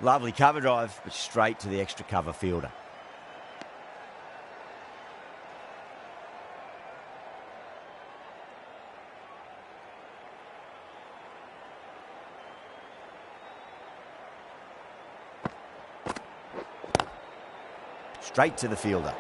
Lovely cover drive, but straight to the extra cover fielder. Straight to the fielder.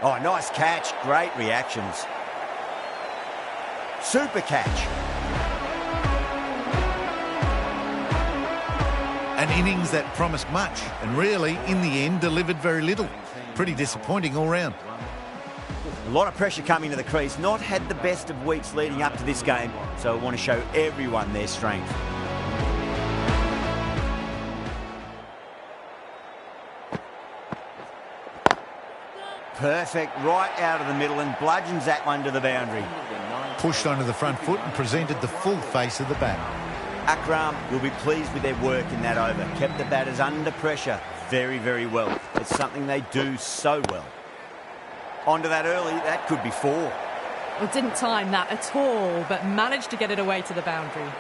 Oh, nice catch. Great reactions. Super catch. An innings that promised much and really, in the end, delivered very little. Pretty disappointing all round. A lot of pressure coming to the crease. Not had the best of weeks leading up to this game, so I want to show everyone their strength. Perfect, right out of the middle and bludgeons that one to the boundary. Pushed onto the front foot and presented the full face of the bat. Akram will be pleased with their work in that over. Kept the batters under pressure very, very well. It's something they do so well. Onto that early, that could be 4. Well, didn't time that at all, but managed to get it away to the boundary.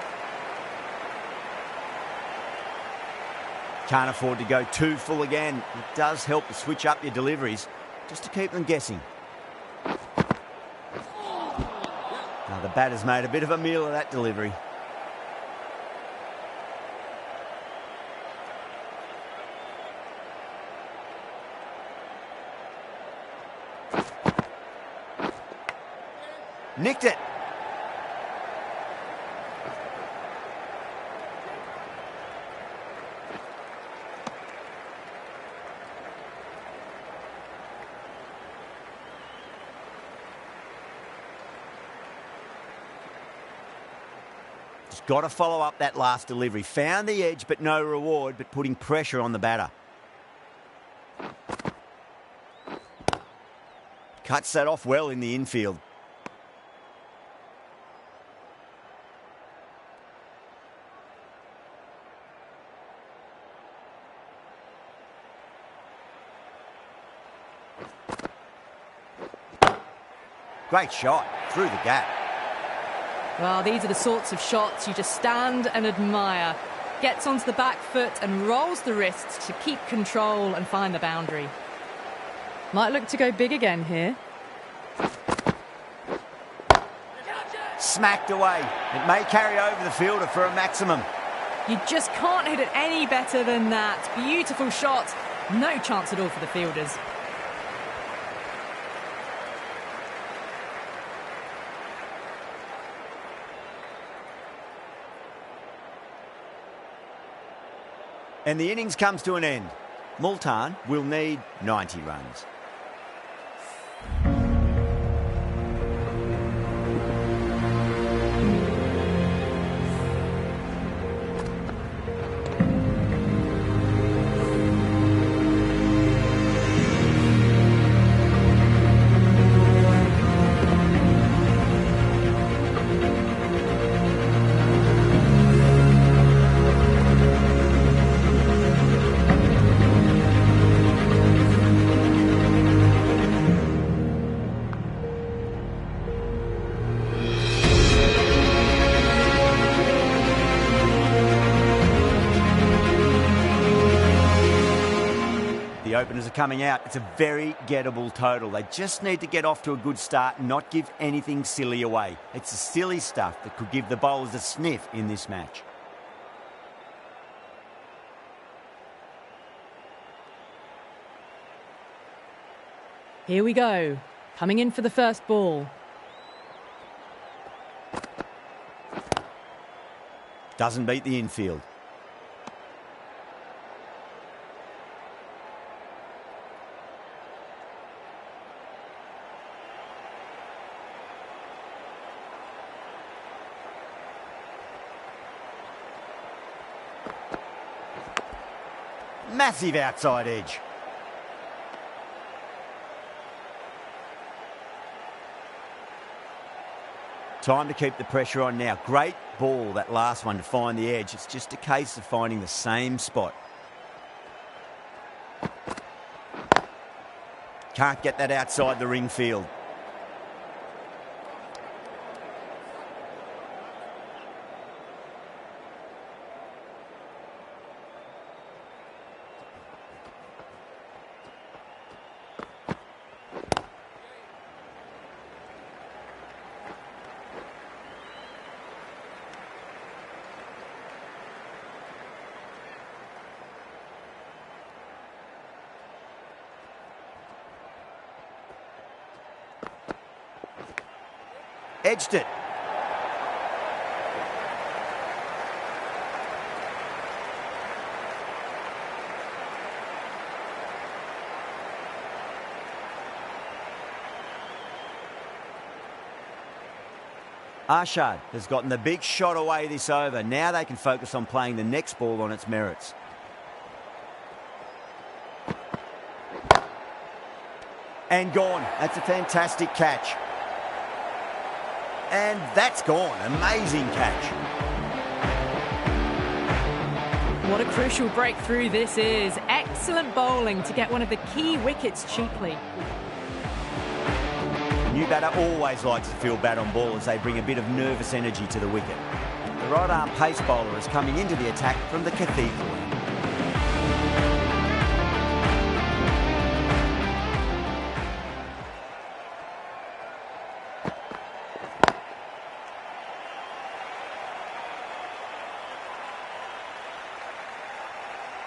Can't afford to go too full again. It does help to switch up your deliveries, just to keep them guessing. Now the batter's made a bit of a meal of that delivery. Nicked it. Just got to follow up that last delivery. Found the edge, but no reward, but putting pressure on the batter. Cuts that off well in the infield. Great shot through the gap. Well, these are the sorts of shots you just stand and admire. Gets onto the back foot and rolls the wrists to keep control and find the boundary. Might look to go big again here. Smacked away. It may carry over the fielder for a maximum. You just can't hit it any better than that. Beautiful shot. No chance at all for the fielders. And the innings comes to an end. Multan will need 90 runs. The openers are coming out. It's a very gettable total. They just need to get off to a good start and not give anything silly away. It's the silly stuff that could give the bowlers a sniff in this match. Here we go. Coming in for the first ball. Doesn't beat the infield. Massive outside edge. Time to keep the pressure on now. Great ball, that last one, to find the edge. It's just a case of finding the same spot. Can't get that outside the ring field. Edged it. Arshad has gotten the big shot away this over. Now they can focus on playing the next ball on its merits. And gone. That's a fantastic catch. And that's gone. Amazing catch. What a crucial breakthrough this is. Excellent bowling to get one of the key wickets cheaply. New batter always likes to feel bat on ball as they bring a bit of nervous energy to the wicket. The right arm pace bowler is coming into the attack from the Cathedral end.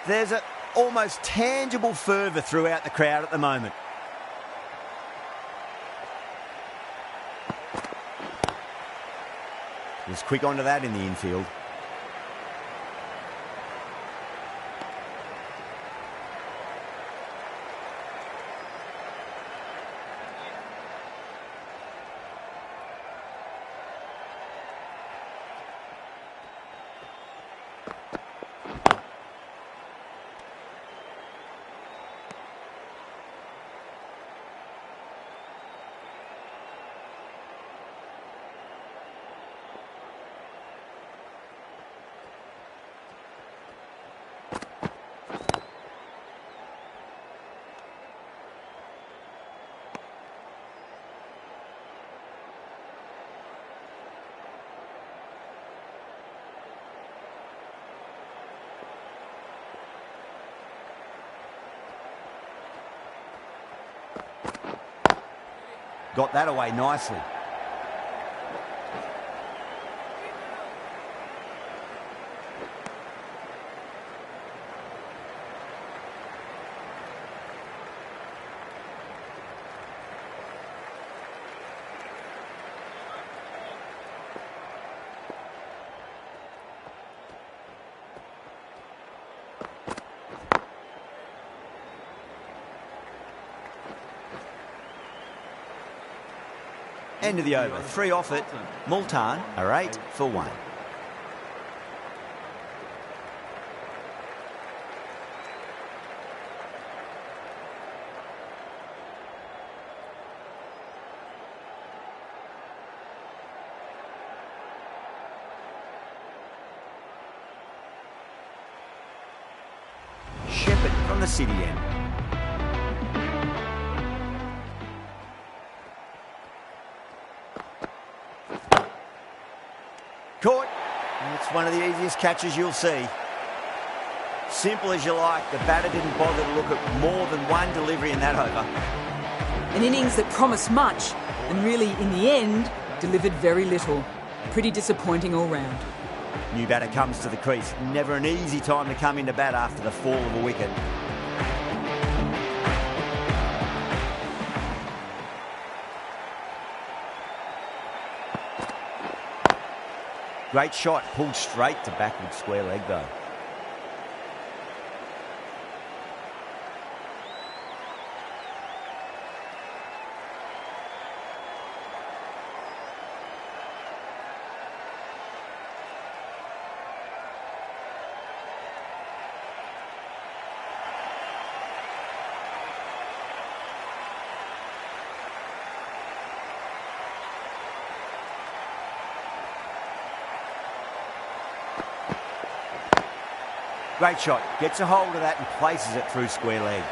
There's an almost tangible fervour throughout the crowd at the moment. He was quick onto that in the infield. Got that away nicely. End of the over. 3 off it. Multan are 8 for 1. Shepherd from the City end. Caught, and it's one of the easiest catches you'll see. Simple as you like, the batter didn't bother to look at more than one delivery in that over. An innings that promised much, and really, in the end, delivered very little. Pretty disappointing all round. New batter comes to the crease. Never an easy time to come into bat after the fall of a wicket. Great shot, pulled straight to backward square leg though. Great shot. Gets a hold of that and places it through square leg.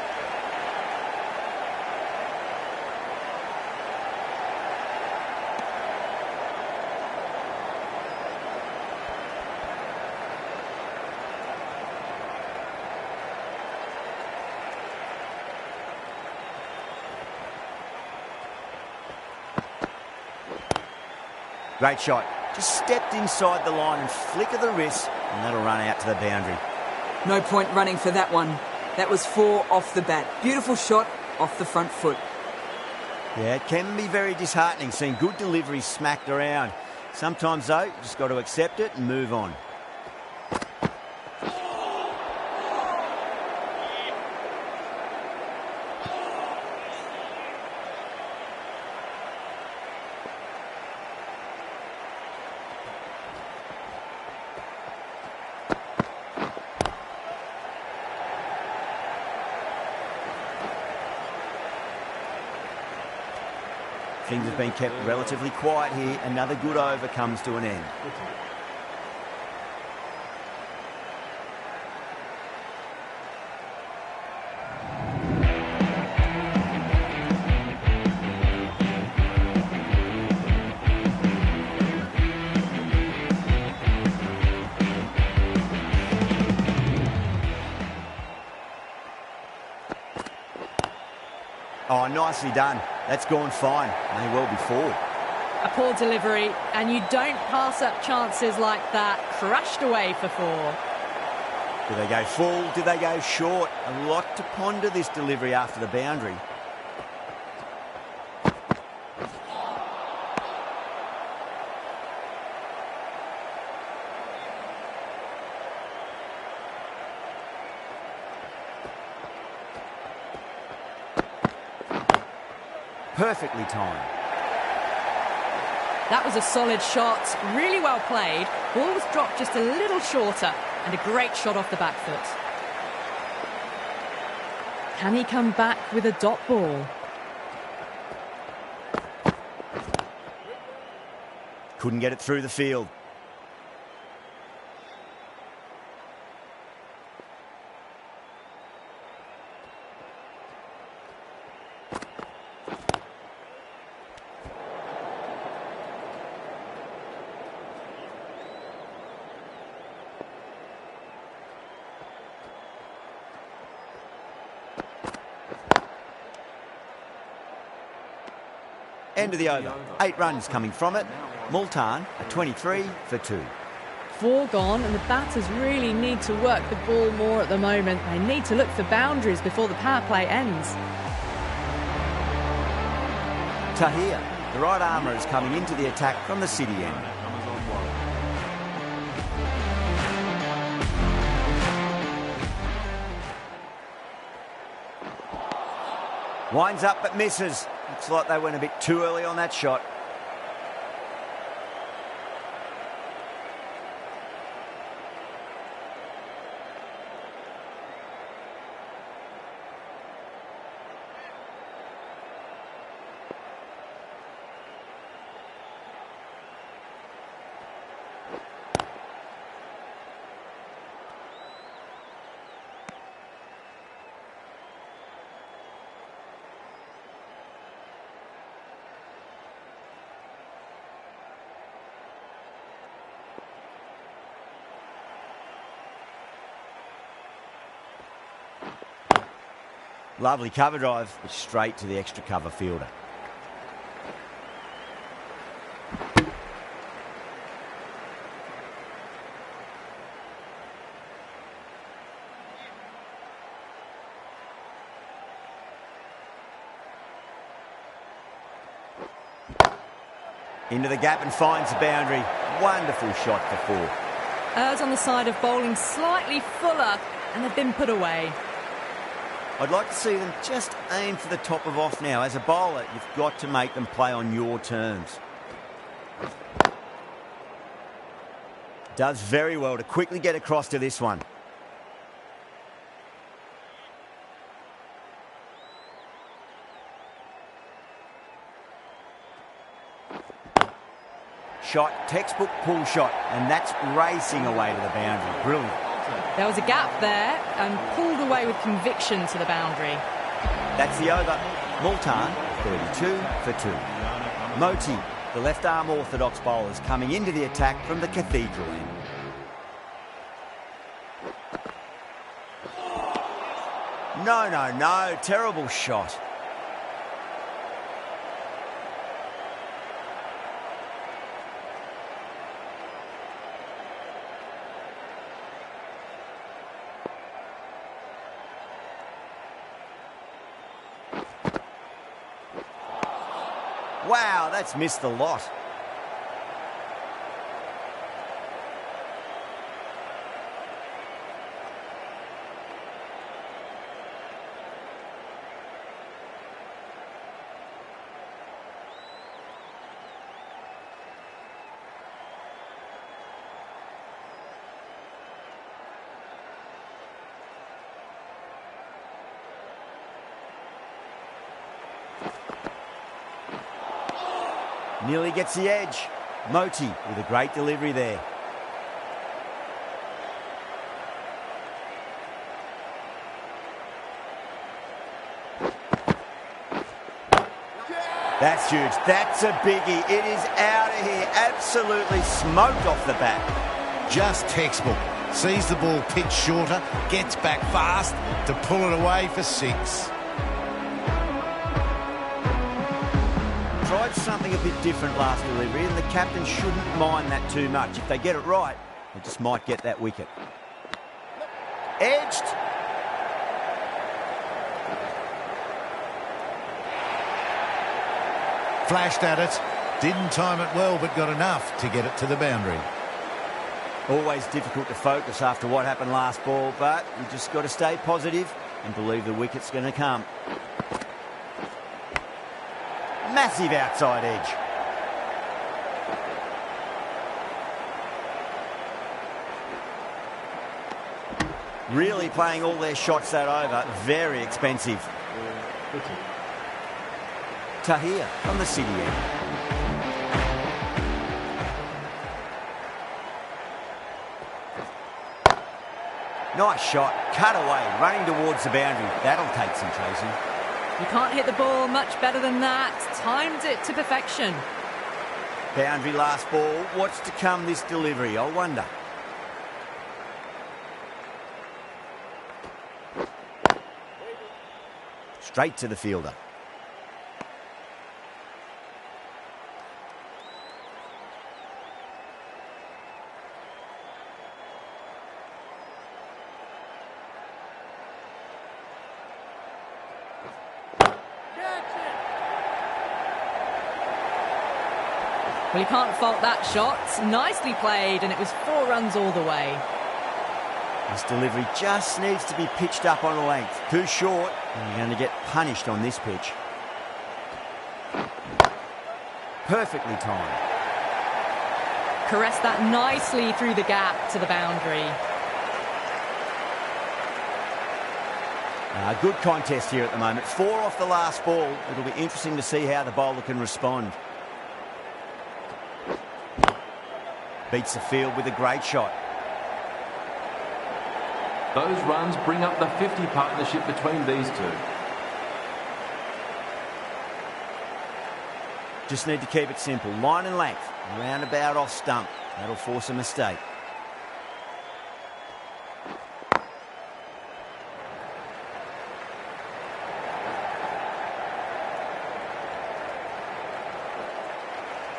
Great shot. Just stepped inside the line and flick of the wrist, and that'll run out to the boundary. No point running for that one. That was 4 off the bat. Beautiful shot off the front foot. Yeah, it can be very disheartening seeing good deliveries smacked around. Sometimes, though, you just got to accept it and move on. Things have been kept relatively quiet here. Another good over comes to an end. Oh, nicely done. That's gone fine. May well be 4. A poor delivery, and you don't pass up chances like that. Crashed away for 4. Do they go full? Do they go short? A lot to ponder this delivery after the boundary. Perfectly timed. That was a solid shot, really well played. Ball was dropped just a little shorter, and a great shot off the back foot. Can he come back with a dot ball? Couldn't get it through the field. End of the over. 8 runs coming from it. Multan, a 23 for 2. 4 gone, and the batters really need to work the ball more at the moment. They need to look for boundaries before the power play ends. Tahir, the right armour, is coming into the attack from the city end. Winds up but misses. Looks like they went a bit too early on that shot. Lovely cover drive, but straight to the extra cover fielder. Into the gap and finds the boundary. Wonderful shot for 4. Errs on the side of bowling slightly fuller, and they've been put away. I'd like to see them just aim for the top of off now. As a bowler, you've got to make them play on your terms. Does very well to quickly get across to this one. Shot, textbook pull shot, and that's racing away to the boundary. Brilliant. There was a gap there and pulled away with conviction to the boundary. That's the over. Multan, 32 for 2. Moti, the left-arm orthodox bowler, is coming into the attack from the Cathedral end. No. Terrible shot. Wow, that's missed the lot. Nearly gets the edge. Moti with a great delivery there. That's huge. That's a biggie. It is out of here. Absolutely smoked off the bat. Just textbook. Sees the ball pitched shorter, gets back fast to pull it away for 6. Tried something a bit different last delivery, and the captain shouldn't mind that too much. If they get it right, they just might get that wicket. Edged. Flashed at it. Didn't time it well, but got enough to get it to the boundary. Always difficult to focus after what happened last ball, but you just got to stay positive and believe the wicket's going to come. Massive outside edge. Really playing all their shots that over. Very expensive. Tahir from the city end. Nice shot. Cut away. Running towards the boundary. That'll take some chasing. You can't hit the ball much better than that. Timed it to perfection. Boundary last ball. What's to come this delivery? I wonder. Straight to the fielder. Well, you can't fault that shot. Nicely played, and it was 4 runs all the way. This delivery just needs to be pitched up on a length. Too short, and you're going to get punished on this pitch. Perfectly timed. Caressed that nicely through the gap to the boundary. Good contest here at the moment. 4 off the last ball. It'll be interesting to see how the bowler can respond. Beats the field with a great shot. Those runs bring up the 50 partnership between these two. Just need to keep it simple. Line and length. Roundabout off stump. That'll force a mistake.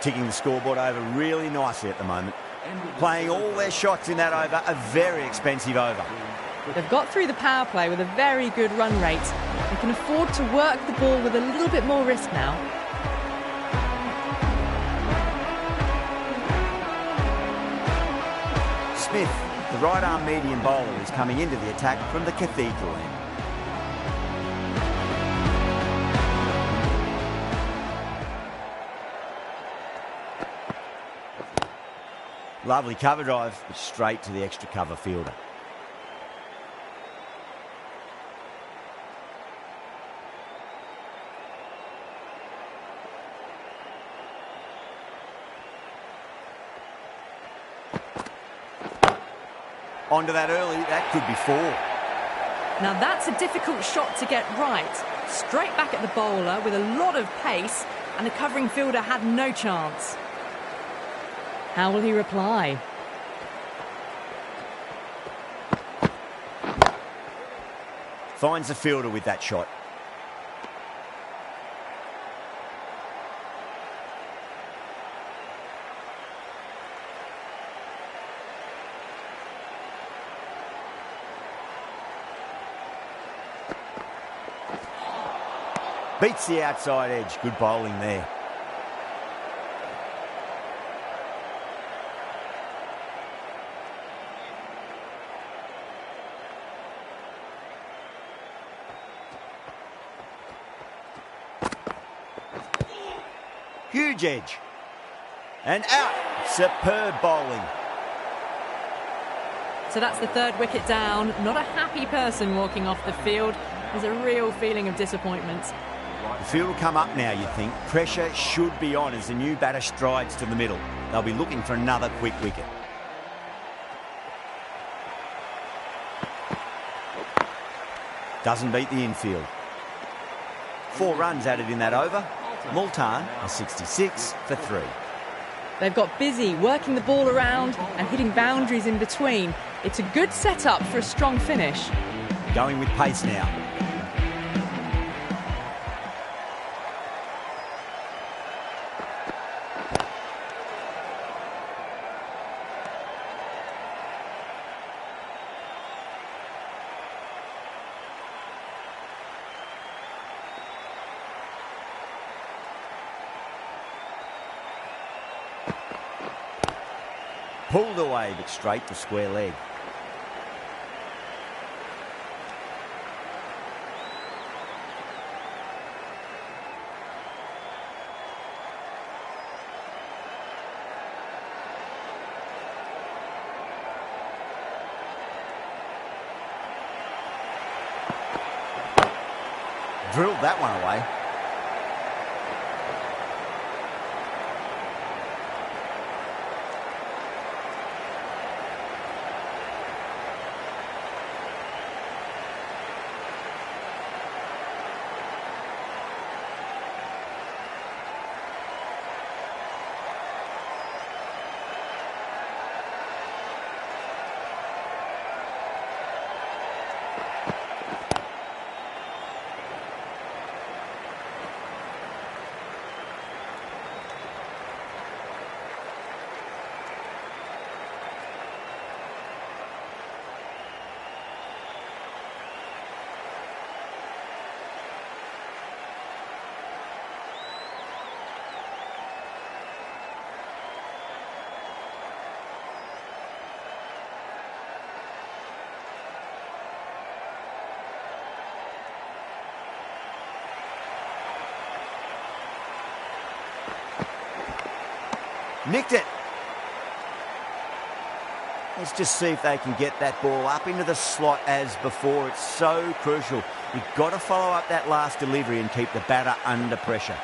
Ticking the scoreboard over really nicely at the moment. Playing all their shots in that over, a very expensive over. They've got through the power play with a very good run rate. They can afford to work the ball with a little bit more risk now. Smith, the right-arm medium bowler, is coming into the attack from the Cathedral end. Lovely cover drive, but straight to the extra cover fielder. Onto that early, that could be 4. Now that's a difficult shot to get right. Straight back at the bowler with a lot of pace, and the covering fielder had no chance. How will he reply? Finds the fielder with that shot. Beats the outside edge. Good bowling there. Huge edge. And out. Superb bowling. So that's the 3rd wicket down. Not a happy person walking off the field. There's a real feeling of disappointment. The field will come up now, you think. Pressure should be on as the new batter strides to the middle. They'll be looking for another quick wicket. Doesn't beat the infield. 4 runs added in that over. Multan a 66 for 3. They've got busy working the ball around and hitting boundaries in between. It's a good setup for a strong finish. Going with pace now. Pulled away, but straight to square leg. Drilled that one away. Nicked it. Let's just see if they can get that ball up into the slot as before. It's so crucial. You've got to follow up that last delivery and keep the batter under pressure.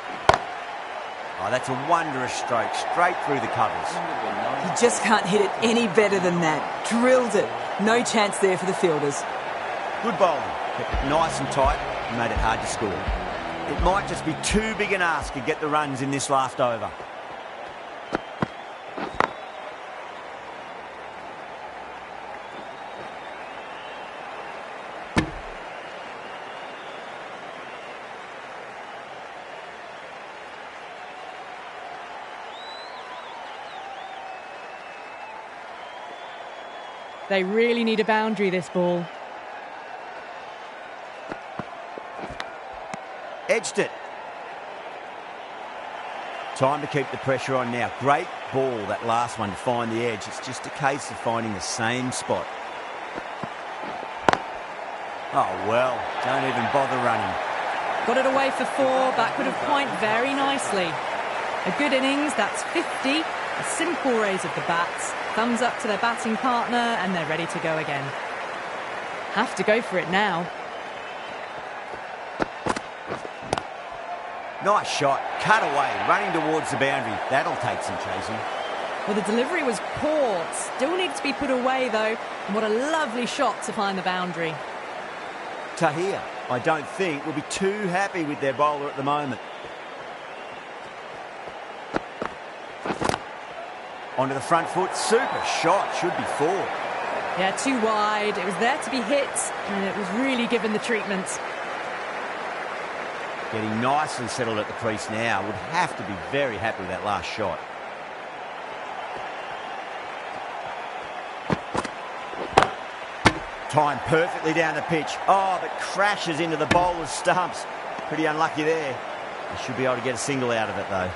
Oh, that's a wondrous stroke, straight through the covers. You just can't hit it any better than that. Drilled it. No chance there for the fielders. Good bowling. Kept it nice and tight and made it hard to score. It might just be too big an ask to get the runs in this last over. They really need a boundary, this ball. Edged it. Time to keep the pressure on now. Great ball, that last one, to find the edge. It's just a case of finding the same spot. Oh, well, don't even bother running. Got it away for 4, backward of point very nicely. A good innings, that's 50. A simple raise of the bats. Thumbs up to their batting partner and they're ready to go again. Have to go for it now. Nice shot, cut away, running towards the boundary. That'll take some chasing. Well, the delivery was poor. Still needs to be put away, though. And what a lovely shot to find the boundary. Tahir, I don't think, will be too happy with their bowler at the moment. Onto the front foot. Super shot. Should be 4. Yeah, too wide. It was there to be hit, and it was really given the treatment. Getting nicely settled at the crease now. Would have to be very happy with that last shot. Timed perfectly down the pitch. Oh, but crashes into the bowler's stumps. Pretty unlucky there. He should be able to get a single out of it, though.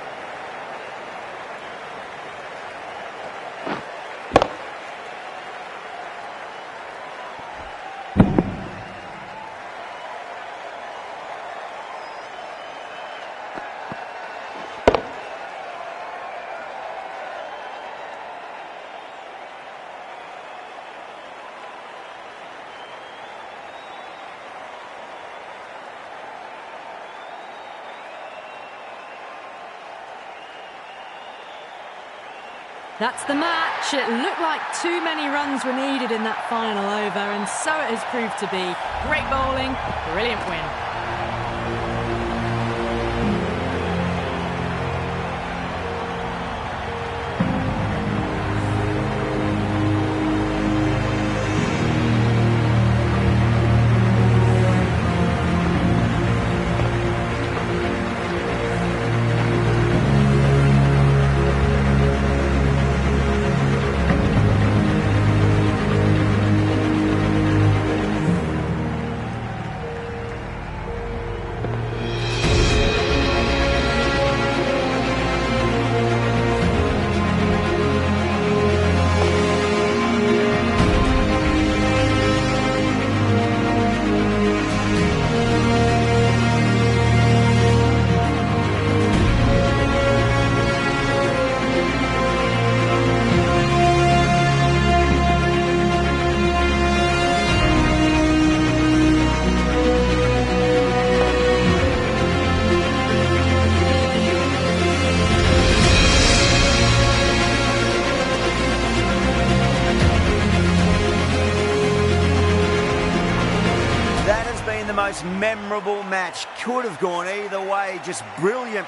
That's the match. It looked like too many runs were needed in that final over, and so it has proved to be. Great bowling, brilliant win. The most memorable match. Could have gone either way. Just brilliant.